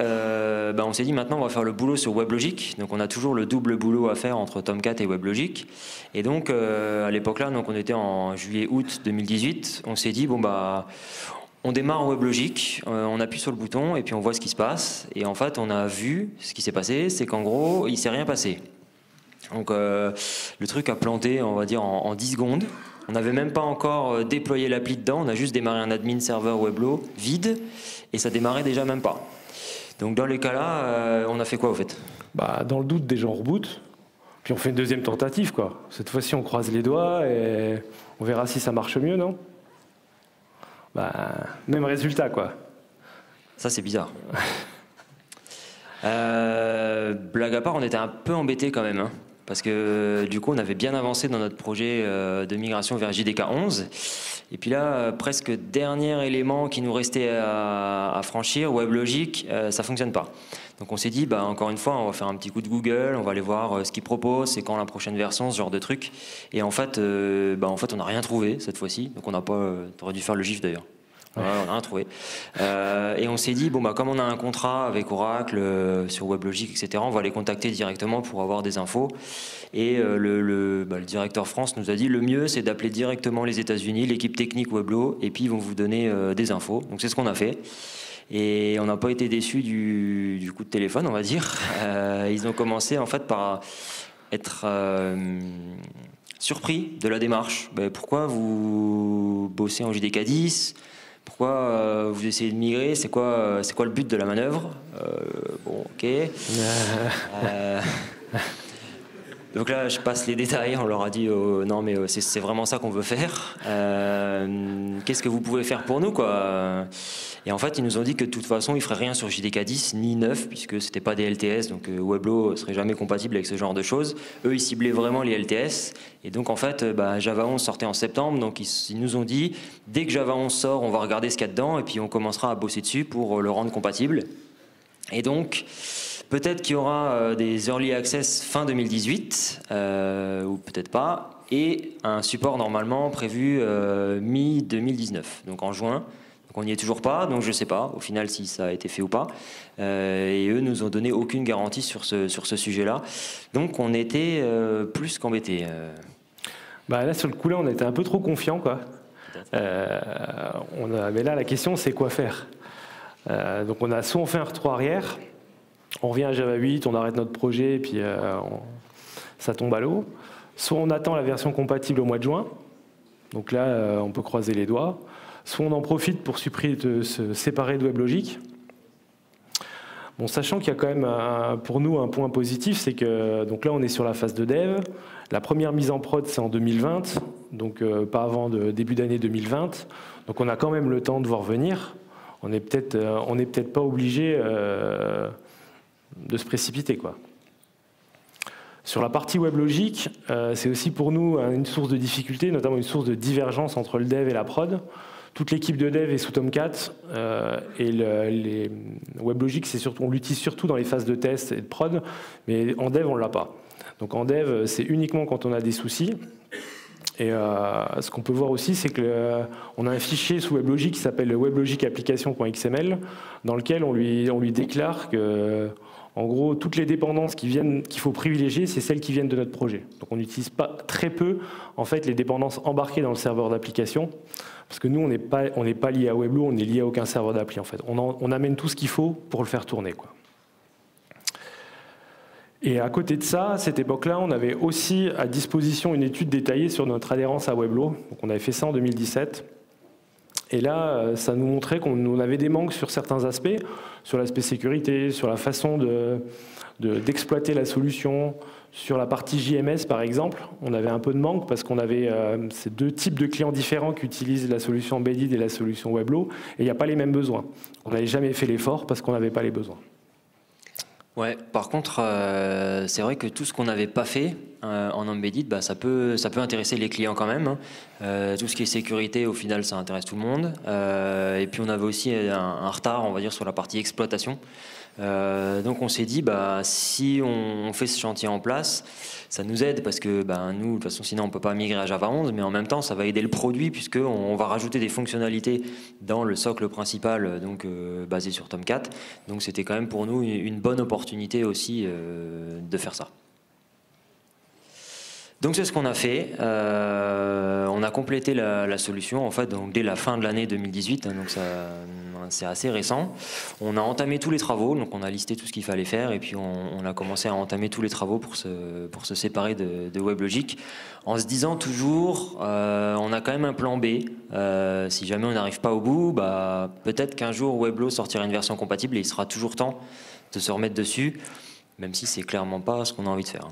on s'est dit maintenant on va faire le boulot sur WebLogic. Donc on a toujours le double boulot à faire entre Tomcat et WebLogic. Et donc à l'époque là, donc on était en juillet-août 2018. On s'est dit on démarre WebLogic, on appuie sur le bouton et puis on voit ce qui se passe. Et en fait, on a vu ce qui s'est passé, c'est qu'en gros, il s'est rien passé. Donc le truc a planté, on va dire, en 10 secondes. On n'avait même pas encore déployé l'appli dedans, on a juste démarré un admin serveur Weblo vide et ça démarrait déjà même pas. Donc dans les cas-là, on a fait quoi au fait ? Dans le doute, déjà on reboot, puis on fait une deuxième tentative, quoi. Cette fois-ci, on croise les doigts et on verra si ça marche mieux, non ? Même résultat, quoi. Ça, c'est bizarre. Blague à part, on était un peu embêtés quand même, hein. Parce que du coup on avait bien avancé dans notre projet de migration vers JDK 11 et puis là presque dernier élément qui nous restait à franchir, WebLogic, ça fonctionne pas. Donc on s'est dit, encore une fois, on va faire un petit coup de Google, on va aller voir ce qu'ils proposent, c'est quand la prochaine version, ce genre de truc. Et en fait, on n'a rien trouvé cette fois-ci. Donc on n'a pas. T'aurais dû faire le gif d'ailleurs. Ouais, on n'a rien trouvé. Et on s'est dit, comme on a un contrat avec Oracle sur WebLogic, etc., on va les contacter directement pour avoir des infos. Et le directeur France nous a dit, le mieux, c'est d'appeler directement les États-Unis, l'équipe technique Weblo, et puis ils vont vous donner des infos. Donc c'est ce qu'on a fait. Et on n'a pas été déçus du coup de téléphone, on va dire. Ils ont commencé en fait par être surpris de la démarche. Pourquoi vous bossez en JDK 10 ? Pourquoi vous essayez de migrer ? C'est quoi le but de la manœuvre ? Ok. Donc là, je passe les détails. On leur a dit non, mais c'est vraiment ça qu'on veut faire. Qu'est-ce que vous pouvez faire pour nous, quoi ? Et en fait, ils nous ont dit que de toute façon, ils feraient rien sur JDK 10 ni 9, puisque c'était pas des LTS, donc Weblo serait jamais compatible avec ce genre de choses. Eux, ils ciblaient vraiment les LTS. Et donc, en fait, Java 11 sortait en septembre, donc ils nous ont dit, dès que Java 11 sort, on va regarder ce qu'il y a dedans, et puis on commencera à bosser dessus pour le rendre compatible. Et donc, peut-être qu'il y aura des early access fin 2018, ou peut-être pas, et un support normalement prévu mi-2019, donc en juin. Donc on n'y est toujours pas, donc je ne sais pas au final si ça a été fait ou pas. Et eux nous ont donné aucune garantie sur ce sujet-là. Donc on était plus qu'embêtés. Là, sur le coup-là, on était un peu trop confiants, quoi. Mais là, la question, c'est quoi faire ? Donc on a soit on fait un retour arrière, on revient à Java 8, on arrête notre projet, et puis ça tombe à l'eau. Soit on attend la version compatible au mois de juin, donc là, on peut croiser les doigts. Soit on en profite pour se séparer de WebLogic. Bon, sachant qu'il y a quand même pour nous un point positif, c'est que donc là, on est sur la phase de dev. La première mise en prod, c'est en 2020, donc pas avant début d'année 2020. Donc on a quand même le temps de voir venir. On n'est peut-être pas obligé de se précipiter, quoi. Sur la partie WebLogic, c'est aussi pour nous une source de difficulté, notamment une source de divergence entre le dev et la prod. Toute l'équipe de dev est sous Tomcat et les WebLogic, on l'utilise surtout dans les phases de test et de prod, mais en dev, on ne l'a pas. Donc en dev, c'est uniquement quand on a des soucis. Et ce qu'on peut voir aussi, c'est qu'on a un fichier sous WebLogic qui s'appelle weblogicapplication.xml, dans lequel on lui déclare que, en gros, toutes les dépendances qu'il faut privilégier, c'est celles qui viennent de notre projet. Donc on n'utilise pas très peu, en fait, les dépendances embarquées dans le serveur d'application, parce que nous, on n'est pas lié à Weblo, on est lié à aucun serveur d'appli, en fait. On amène tout ce qu'il faut pour le faire tourner, quoi. Et à côté de ça, à cette époque-là, on avait aussi à disposition une étude détaillée sur notre adhérence à Weblo. Donc on avait fait ça en 2017. Et là, ça nous montrait qu'on avait des manques sur certains aspects, sur l'aspect sécurité, sur la façon d'exploiter la solution, sur la partie JMS par exemple. On avait un peu de manque parce qu'on avait ces deux types de clients différents qui utilisent la solution Embedded et la solution Weblo, et il n'y a pas les mêmes besoins. On n'avait jamais fait l'effort parce qu'on n'avait pas les besoins. Ouais, par contre, c'est vrai que tout ce qu'on n'avait pas fait en embedded, ça peut intéresser les clients quand même. Tout ce qui est sécurité, au final, ça intéresse tout le monde. Et puis on avait aussi un retard, on va dire, sur la partie exploitation. Donc on s'est dit, si on fait ce chantier en place, ça nous aide parce que nous, de toute façon, sinon on ne peut pas migrer à Java 11, mais en même temps, ça va aider le produit puisqu'on va rajouter des fonctionnalités dans le socle principal, donc basé sur Tomcat. Donc c'était quand même pour nous une bonne opportunité aussi de faire ça. Donc c'est ce qu'on a fait. On a complété la solution en fait donc dès la fin de l'année 2018. Donc c'est assez récent. On a entamé tous les travaux. Donc on a listé tout ce qu'il fallait faire et puis on a commencé à entamer tous les travaux pour se séparer de WebLogic, en se disant toujours on a quand même un plan B. Si jamais on n'arrive pas au bout, peut-être qu'un jour Weblo sortira une version compatible et il sera toujours temps de se remettre dessus, même si c'est clairement pas ce qu'on a envie de faire.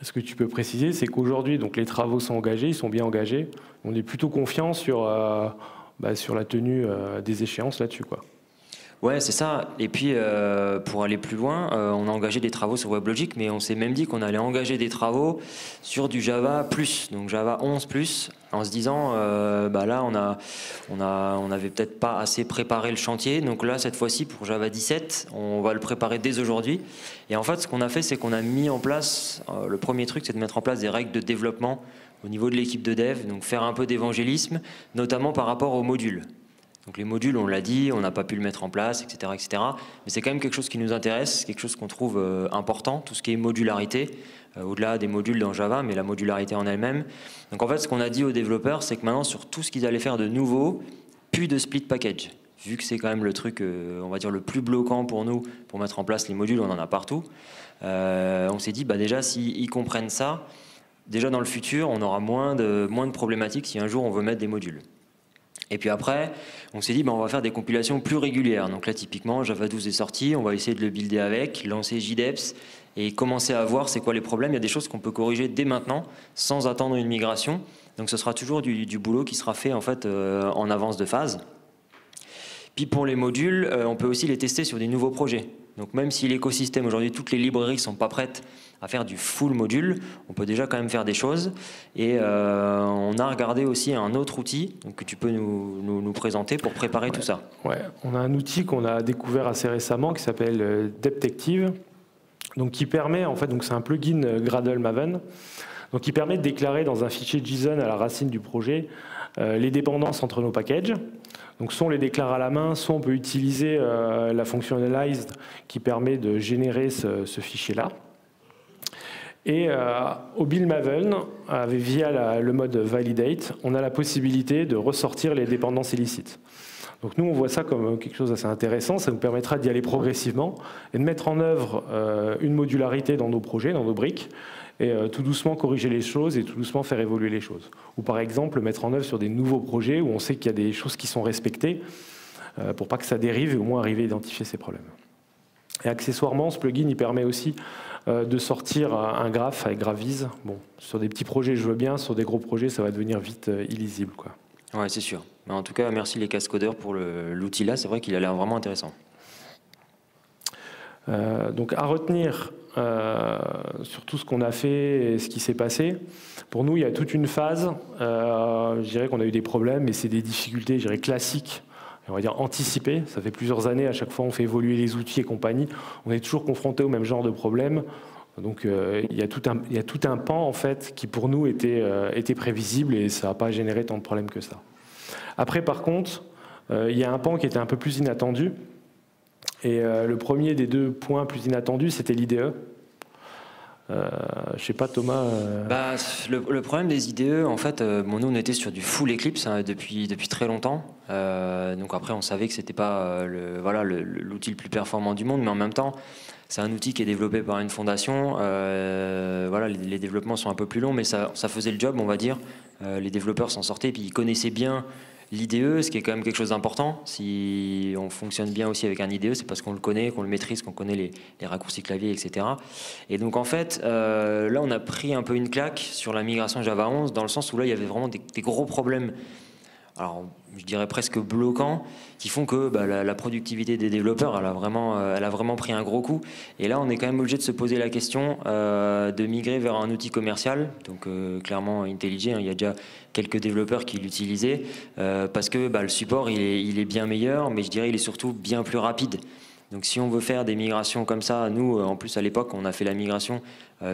Ce que tu peux préciser, c'est qu'aujourd'hui, donc les travaux sont engagés, ils sont bien engagés. On est plutôt confiant sur la tenue des échéances là-dessus, quoi. Ouais, c'est ça. Et puis, pour aller plus loin, on a engagé des travaux sur WebLogic, mais on s'est même dit qu'on allait engager des travaux sur du Java+, donc Java 11+, en se disant, là, on avait peut-être pas assez préparé le chantier. Donc là, cette fois-ci, pour Java 17, on va le préparer dès aujourd'hui. Et en fait, ce qu'on a fait, c'est qu'on a mis en place, le premier truc, c'est de mettre en place des règles de développement au niveau de l'équipe de dev, donc faire un peu d'évangélisme, notamment par rapport aux modules. Donc les modules, on l'a dit, on n'a pas pu le mettre en place, etc., etc. Mais c'est quand même quelque chose qui nous intéresse, quelque chose qu'on trouve important, tout ce qui est modularité, au-delà des modules dans Java, mais la modularité en elle-même. Donc en fait, ce qu'on a dit aux développeurs, c'est que maintenant, sur tout ce qu'ils allaient faire de nouveau, plus de split package. Vu que c'est quand même le truc, on va dire, le plus bloquant pour nous, pour mettre en place les modules, on en a partout. On s'est dit, déjà, s'ils comprennent ça, déjà dans le futur, on aura moins de problématiques si un jour on veut mettre des modules. Et puis après, on s'est dit, on va faire des compilations plus régulières. Donc là, typiquement, Java 12 est sorti, on va essayer de le builder avec, lancer JDEPS et commencer à voir c'est quoi les problèmes. Il y a des choses qu'on peut corriger dès maintenant, sans attendre une migration. Donc ce sera toujours du boulot qui sera fait en fait en avance de phase. Puis pour les modules, on peut aussi les tester sur des nouveaux projets. Donc même si l'écosystème aujourd'hui, toutes les librairies ne sont pas prêtes à faire du full module, on peut déjà quand même faire des choses. Et on a regardé aussi un autre outil que tu peux nous présenter pour préparer tout ça. Ouais, on a un outil qu'on a découvert assez récemment qui s'appelle Deptective, donc qui permet, en fait, donc c'est un plugin Gradle Maven, donc qui permet de déclarer dans un fichier JSON à la racine du projet les dépendances entre nos packages. Donc soit on les déclare à la main, soit on peut utiliser la fonction analyze qui permet de générer ce fichier-là. Et au build Maven, via le mode validate, on a la possibilité de ressortir les dépendances illicites. Donc nous, on voit ça comme quelque chose d'assez intéressant. Ça nous permettra d'y aller progressivement et de mettre en œuvre une modularité dans nos projets, dans nos briques, et tout doucement corriger les choses et tout doucement faire évoluer les choses. Ou par exemple, mettre en œuvre sur des nouveaux projets où on sait qu'il y a des choses qui sont respectées pour pas que ça dérive et au moins arriver à identifier ces problèmes. Et accessoirement, ce plugin, il permet aussi de sortir un graphe avec Gravise. Bon, sur des petits projets, je veux bien. Sur des gros projets, ça va devenir vite illisible, quoi. Ouais, c'est sûr. Mais en tout cas, merci les cascodeurs pour l'outil là. C'est vrai qu'il a l'air vraiment intéressant. Donc à retenir sur tout ce qu'on a fait et ce qui s'est passé, pour nous il y a toute une phase, je dirais qu'on a eu des problèmes, mais c'est des difficultés, je dirais, classiques, on va dire anticipées. Ça fait plusieurs années, à chaque fois on fait évoluer les outils et compagnie, on est toujours confronté au même genre de problème. Donc il y a tout un pan en fait qui pour nous était prévisible et ça n'a pas généré tant de problèmes que ça. Après par contre, il y a un pan qui était un peu plus inattendu. Et le premier des deux points plus inattendus, c'était l'IDE. Je sais pas, Thomas. Le problème des IDE, en fait, nous on était sur du full Eclipse depuis très longtemps. Donc après, on savait que c'était pas l'outil le plus performant du monde, mais en même temps, c'est un outil qui est développé par une fondation. Les développements sont un peu plus longs, mais ça faisait le job, on va dire. Les développeurs s'en sortaient, puis ils connaissaient bien l'IDE, ce qui est quand même quelque chose d'important. Si on fonctionne bien aussi avec un IDE, c'est parce qu'on le connaît, qu'on le maîtrise, qu'on connaît les raccourcis clavier, etc. Et donc en fait, là on a pris un peu une claque sur la migration Java 11, dans le sens où là il y avait vraiment des gros problèmes, alors je dirais presque bloquants, qui font que la productivité des développeurs elle a vraiment pris un gros coup. Et là on est quand même obligé de se poser la question de migrer vers un outil commercial, donc clairement IntelliJ, il y a déjà quelques développeurs qui l'utilisaient, parce que le support il est bien meilleur, mais je dirais il est surtout bien plus rapide. Donc si on veut faire des migrations comme ça, nous en plus à l'époque on a fait la migration,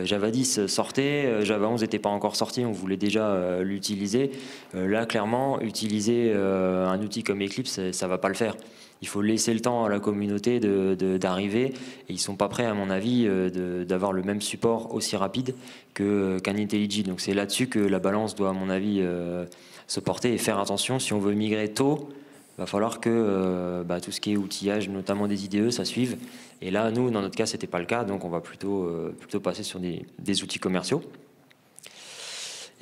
Java 10 sortait, Java 11 n'était pas encore sorti, on voulait déjà l'utiliser. Là clairement utiliser un outil comme Eclipse, ça va pas le faire. Il faut laisser le temps à la communauté d'arriver, et ils sont pas prêts à mon avis d'avoir le même support aussi rapide qu'un IntelliJ. Donc c'est là-dessus que la balance doit à mon avis se porter et faire attention. Si on veut migrer tôt, il va falloir que tout ce qui est outillage, notamment des IDE, ça suive. Et là, nous, dans notre cas, c'était pas le cas, donc on va plutôt passer sur des outils commerciaux.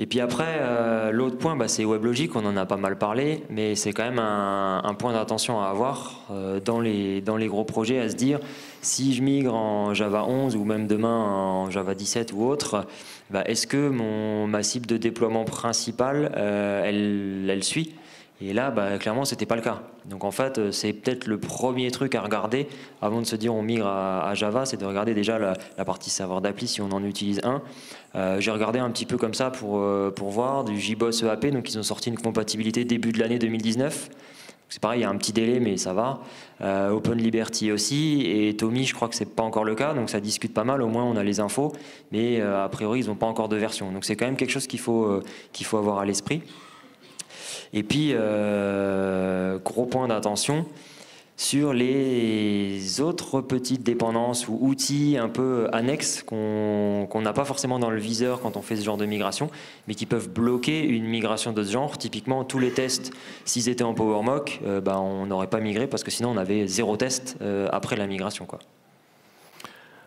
Et puis après, l'autre point, c'est WebLogic, on en a pas mal parlé, mais c'est quand même un point d'attention à avoir dans les gros projets, à se dire, si je migre en Java 11 ou même demain en Java 17 ou autre, est-ce que ma cible de déploiement principale, elle suit ? Et là, clairement, c'était pas le cas. Donc en fait, c'est peut-être le premier truc à regarder avant de se dire on migre à Java, c'est de regarder déjà la partie serveur d'appli si on en utilise un. J'ai regardé un petit peu comme ça pour voir du JBoss EAP, donc ils ont sorti une compatibilité début de l'année 2019. C'est pareil, il y a un petit délai, mais ça va. OpenLiberty aussi, et Tommy, je crois que c'est pas encore le cas, donc ça discute pas mal, au moins on a les infos, mais a priori ils n'ont pas encore de version. Donc c'est quand même quelque chose qu'il faut avoir à l'esprit. Et puis, gros point d'attention sur les autres petites dépendances ou outils un peu annexes qu'on n'a pas forcément dans le viseur quand on fait ce genre de migration, mais qui peuvent bloquer une migration de ce genre. Typiquement, tous les tests, s'ils étaient en PowerMock, on n'aurait pas migré parce que sinon on avait 0 test après la migration, quoi.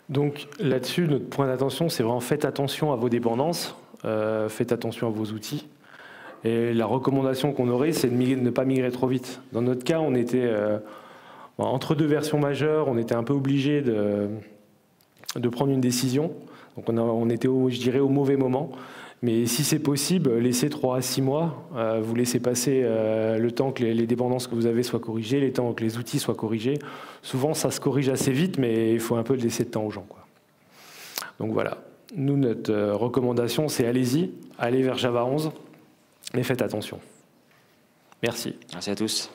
Donc là-dessus, notre point d'attention, c'est vraiment faites attention à vos dépendances, faites attention à vos outils. Et la recommandation qu'on aurait, c'est de ne pas migrer trop vite. Dans notre cas, on était entre deux versions majeures, on était un peu obligé de prendre une décision. Donc on était, je dirais, au mauvais moment. Mais si c'est possible, laissez 3 à 6 mois. Vous laissez passer le temps que les dépendances que vous avez soient corrigées, le temps que les outils soient corrigés. Souvent, ça se corrige assez vite, mais il faut un peu laisser de temps aux gens, quoi. Donc voilà. Nous, notre recommandation, c'est allez-y, allez vers Java 11. Mais faites attention. Merci. Merci à tous.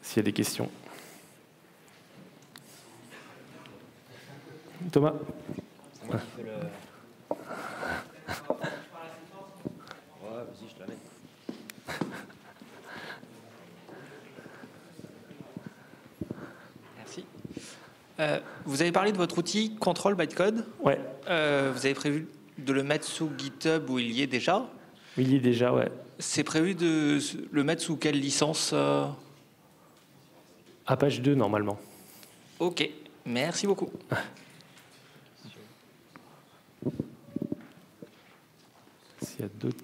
S'il y a des questions. Thomas ? Ouais, vas-y, je te la mets. Merci. Vous avez parlé de votre outil Control Bytecode. Ouais. Vous avez prévu de le mettre sous GitHub où il y est déjà. Il y est déjà, ouais. C'est prévu de le mettre sous quelle licence Apache 2, normalement. Ok, merci beaucoup. S'il y a d'autres...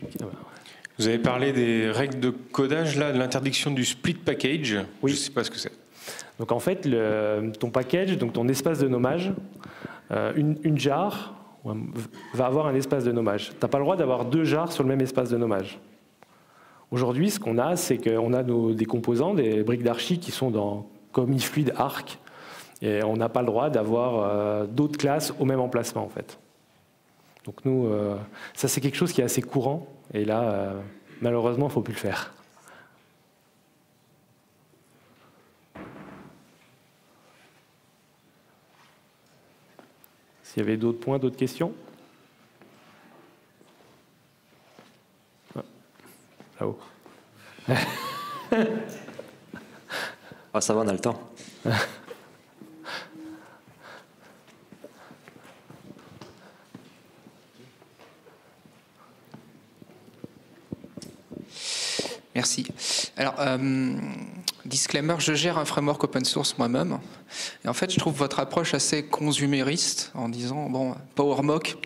Vous avez parlé des règles de codage, là, de l'interdiction du split package. Oui. Je ne sais pas ce que c'est. Donc en fait, ton package, donc ton espace de nommage, une jar va avoir un espace de nommage. Tu n'as pas le droit d'avoir 2 jars sur le même espace de nommage. Aujourd'hui, ce qu'on a, c'est qu'on a des composants, des briques d'archi qui sont comme ifluid arc, et on n'a pas le droit d'avoir d'autres classes au même emplacement, en fait. Donc nous, ça c'est quelque chose qui est assez courant, et là, malheureusement, il ne faut plus le faire. S'il y avait d'autres points, d'autres questions? Là-haut. Ah, ça va, on a le temps. Merci. Alors, disclaimer, je gère un framework open source moi-même. Et en fait, je trouve votre approche assez consumériste en disant, bon, PowerMock,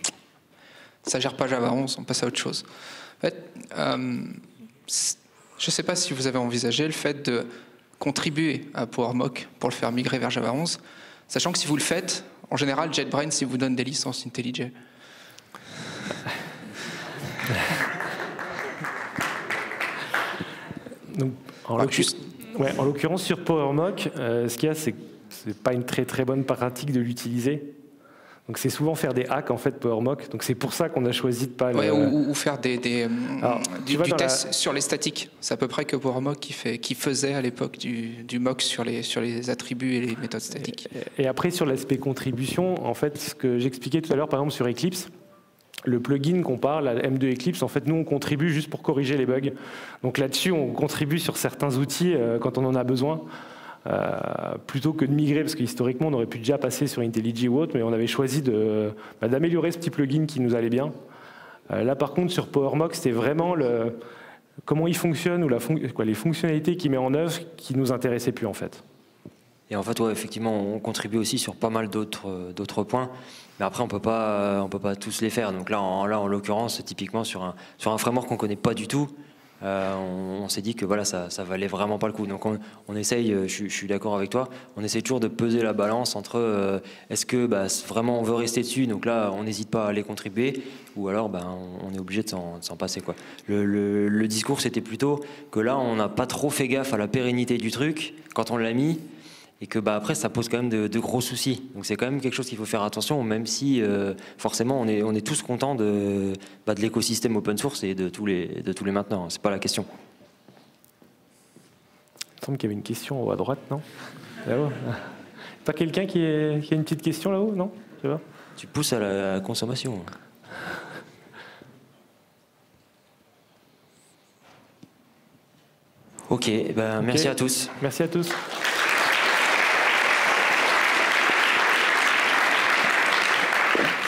ça gère pas Java 11, on passe à autre chose. En fait, je ne sais pas si vous avez envisagé le fait de contribuer à PowerMock pour le faire migrer vers Java 11, sachant que si vous le faites, en général, JetBrains, il vous donne des licences IntelliJ. Donc, en l'occurrence, sur PowerMock, ce qu'il y a, c'est que ce n'est pas une très très bonne pratique de l'utiliser. Donc c'est souvent faire des hacks en fait PowerMock. Donc c'est pour ça qu'on a choisi de pas ou faire du test sur les statiques. C'est à peu près que PowerMock qui faisait à l'époque du mock sur les attributs et les méthodes statiques. Et après sur l'aspect contribution, en fait, ce que j'expliquais tout à l'heure, par exemple sur Eclipse, le plugin qu'on parle, la M2 Eclipse, en fait, nous, on contribue juste pour corriger les bugs. Donc là-dessus, on contribue sur certains outils quand on en a besoin, plutôt que de migrer, parce que historiquement, on aurait pu déjà passer sur IntelliJ ou autre, mais on avait choisi d'améliorer ce petit plugin qui nous allait bien. Là, par contre, sur PowerMock, c'était vraiment comment il fonctionne ou les fonctionnalités qu'il met en œuvre qui nous intéressaient plus, en fait. Et en fait, ouais, effectivement, on contribue aussi sur pas mal d'autres points. Mais après, on peut pas tous les faire. Donc là, en l'occurrence, typiquement sur un framework qu'on connaît pas du tout, on s'est dit que voilà, ça valait vraiment pas le coup. Donc on essaye, je suis d'accord avec toi, on essaye toujours de peser la balance entre est-ce que vraiment on veut rester dessus, donc là on n'hésite pas à aller contribuer, ou alors on est obligé de s'en passer, quoi. Le discours c'était plutôt que là on n'a pas trop fait gaffe à la pérennité du truc quand on l'a mis, et que après ça pose quand même de gros soucis. Donc c'est quand même quelque chose qu'il faut faire attention, même si forcément on est tous contents de l'écosystème open source et de tous les maintenants, c'est pas la question. Il me semble qu'il y avait une question à droite, non? Là-haut. Pas quelqu'un qui a une petite question là-haut, non? Je sais pas. Tu pousses à la consommation. Ok, merci à tous. Merci à tous.